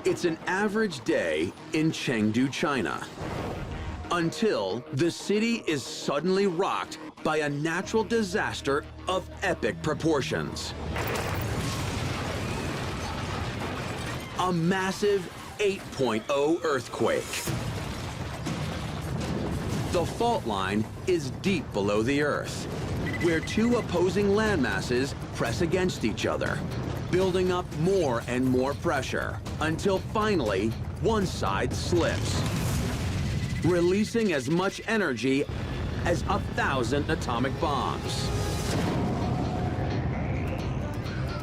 It's an average day in Chengdu, China. Until the city is suddenly rocked by a natural disaster of epic proportions. A massive 8.0 earthquake. The fault line is deep below the Earth, where two opposing landmasses press against each other, building up more and more pressure, until finally one side slips, releasing as much energy as 1,000 atomic bombs.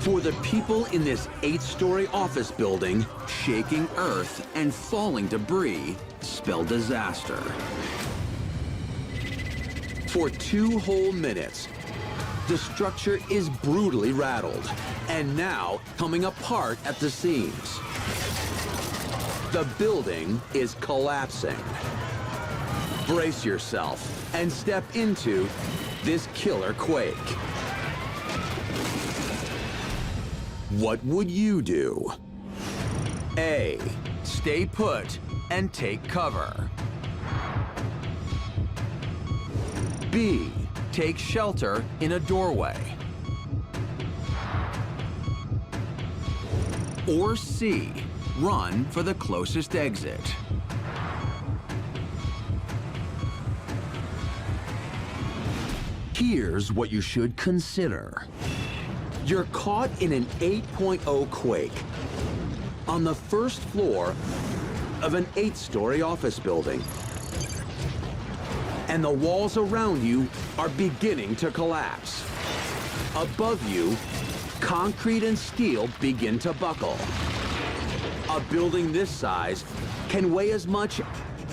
For the people in this 8-story office building, shaking earth and falling debris spell disaster. For 2 whole minutes, the structure is brutally rattled, and now coming apart at the seams. The building is collapsing. Brace yourself and step into this killer quake. What would you do? A. Stay put and take cover. B. Take shelter in a doorway. Or C. Run for the closest exit. Here's what you should consider. You're caught in an 8.0 quake on the first floor of an 8-story office building. And the walls around you are beginning to collapse. Above you, concrete and steel begin to buckle. A building this size can weigh as much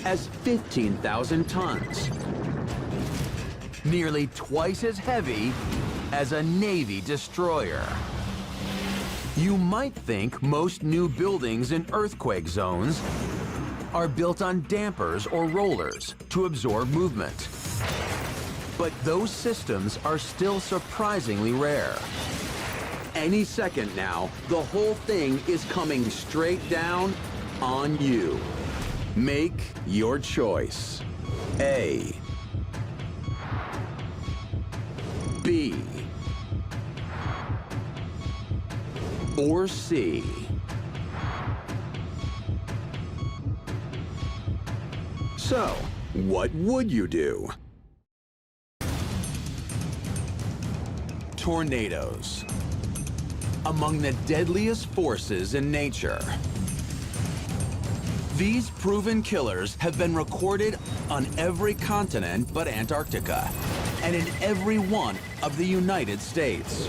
as 15,000 tons. Nearly twice as heavy as a Navy destroyer. You might think most new buildings in earthquake zones are built on dampers or rollers to absorb movement. But those systems are still surprisingly rare. Any second now, the whole thing is coming straight down on you. Make your choice. A. B. Or C. So, what would you do? Tornadoes. Among the deadliest forces in nature. These proven killers have been recorded on every continent but Antarctica, and in every one of the United States.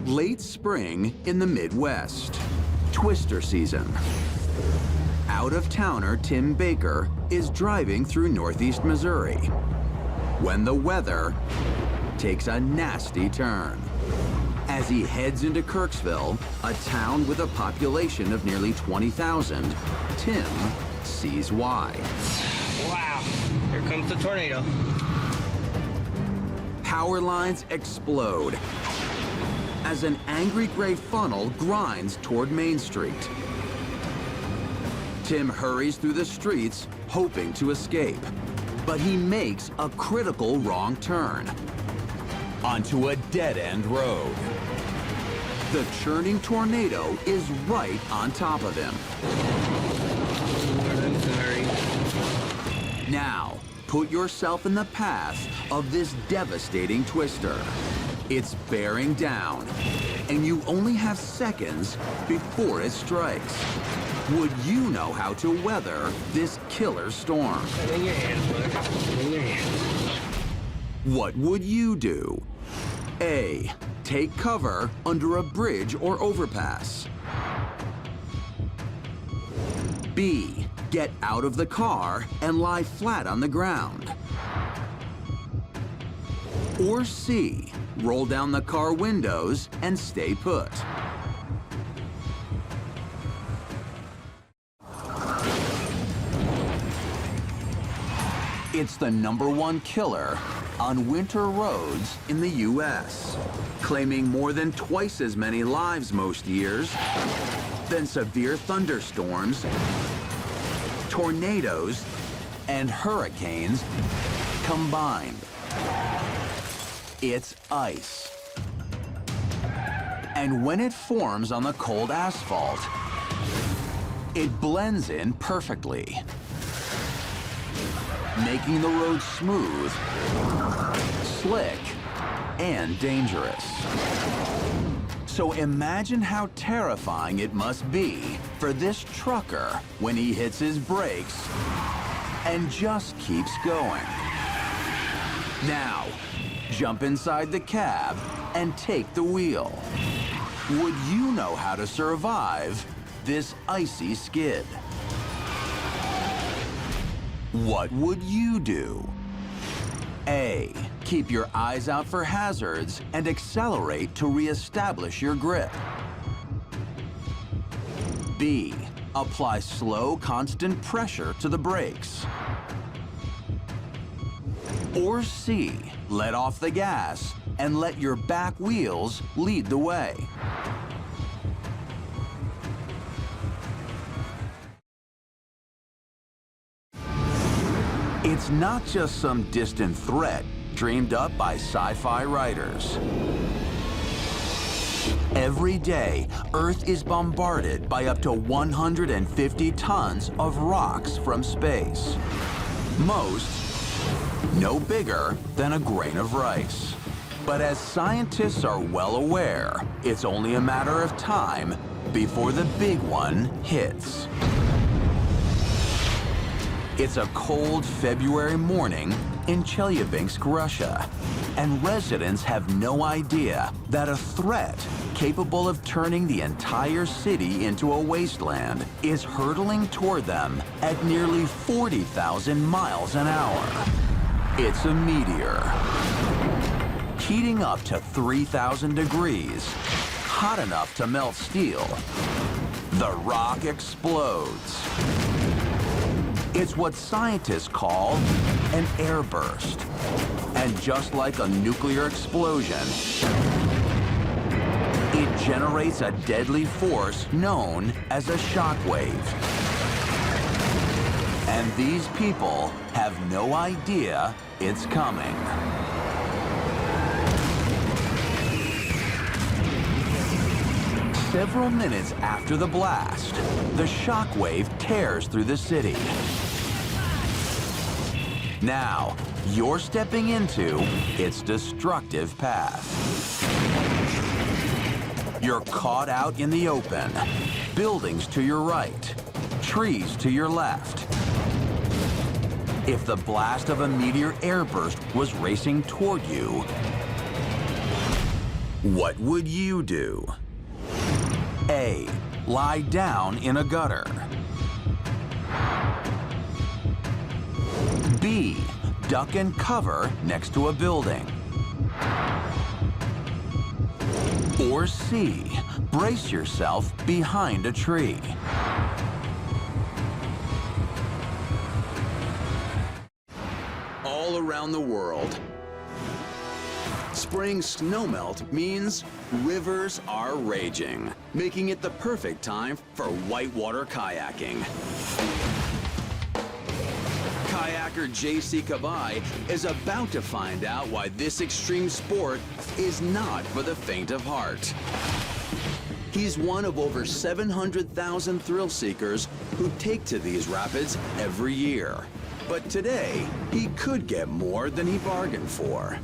Late spring in the Midwest, twister season. Out-of-towner Tim Baker is driving through northeast Missouri when the weather takes a nasty turn. As he heads into Kirksville, a town with a population of nearly 20,000, Tim sees why. Wow, here comes the tornado. Power lines explode as an angry gray funnel grinds toward Main Street. Tim hurries through the streets, hoping to escape, but he makes a critical wrong turn onto a dead-end road. The churning tornado is right on top of him. Now, put yourself in the path of this devastating twister. It's bearing down, and you only have seconds before it strikes. Would you know how to weather this killer storm? In your hands, bud. In your hands. What would you do? A. Take cover under a bridge or overpass. B. Get out of the car and lie flat on the ground. Or C. Roll down the car windows and stay put. It's the #1 killer on winter roads in the U.S., claiming more than twice as many lives most years than severe thunderstorms, tornadoes, and hurricanes combined. It's ice. And when it forms on the cold asphalt, it blends in perfectly, making the road smooth, slick, and dangerous. So imagine how terrifying it must be for this trucker when he hits his brakes and just keeps going. Now, jump inside the cab and take the wheel. Would you know how to survive this icy skid? What would you do? A, keep your eyes out for hazards and accelerate to reestablish your grip. B, apply slow, constant pressure to the brakes. Or C, let off the gas and let your back wheels lead the way. It's not just some distant threat dreamed up by sci-fi writers. Every day, Earth is bombarded by up to 150 tons of rocks from space. Most no bigger than a grain of rice. But as scientists are well aware, it's only a matter of time before the big one hits. It's a cold February morning in Chelyabinsk, Russia, and residents have no idea that a threat capable of turning the entire city into a wasteland is hurtling toward them at nearly 40,000 miles an hour. It's a meteor. Heating up to 3,000 degrees, hot enough to melt steel. The rock explodes. It's what scientists call an airburst. And just like a nuclear explosion, it generates a deadly force known as a shockwave. And these people have no idea it's coming. Several minutes after the blast, the shockwave tears through the city. Now, you're stepping into its destructive path. You're caught out in the open. Buildings to your right, trees to your left. If the blast of a meteor airburst was racing toward you, what would you do? A, lie down in a gutter. B, duck and cover next to a building. Or C, brace yourself behind a tree. All around the world, spring snowmelt means rivers are raging, making it the perfect time for whitewater kayaking. Kayaker J.C. Kabai is about to find out why this extreme sport is not for the faint of heart. He's one of over 700,000 thrill seekers who take to these rapids every year. But today, he could get more than he bargained for.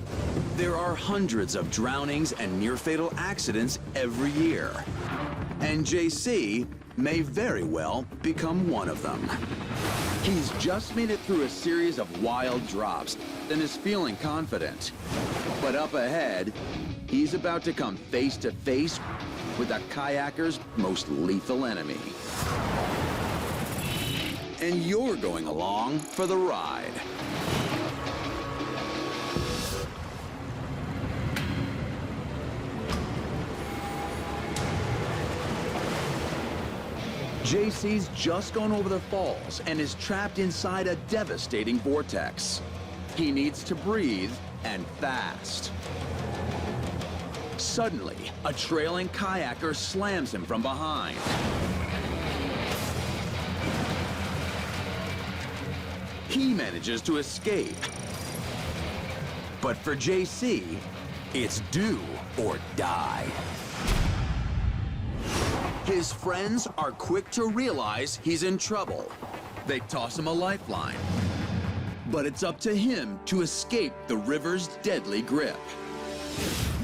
There are hundreds of drownings and near-fatal accidents every year. And JC may very well become one of them. He's just made it through a series of wild drops and is feeling confident. But up ahead, he's about to come face to face with a kayaker's most lethal enemy. And you're going along for the ride. JC's just gone over the falls and is trapped inside a devastating vortex. He needs to breathe and fast. Suddenly, a trailing kayaker slams him from behind. He manages to escape. But for JC, it's do or die. His friends are quick to realize he's in trouble. They toss him a lifeline. But it's up to him to escape the river's deadly grip.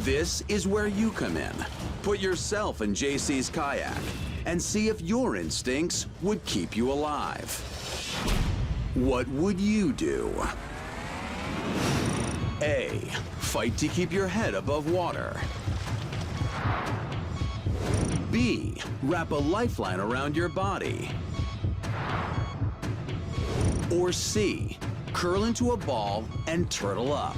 This is where you come in. Put yourself in JC's kayak and see if your instincts would keep you alive. What would you do? A. Fight to keep your head above water. B. Wrap a lifeline around your body. Or C. Curl into a ball and turtle up.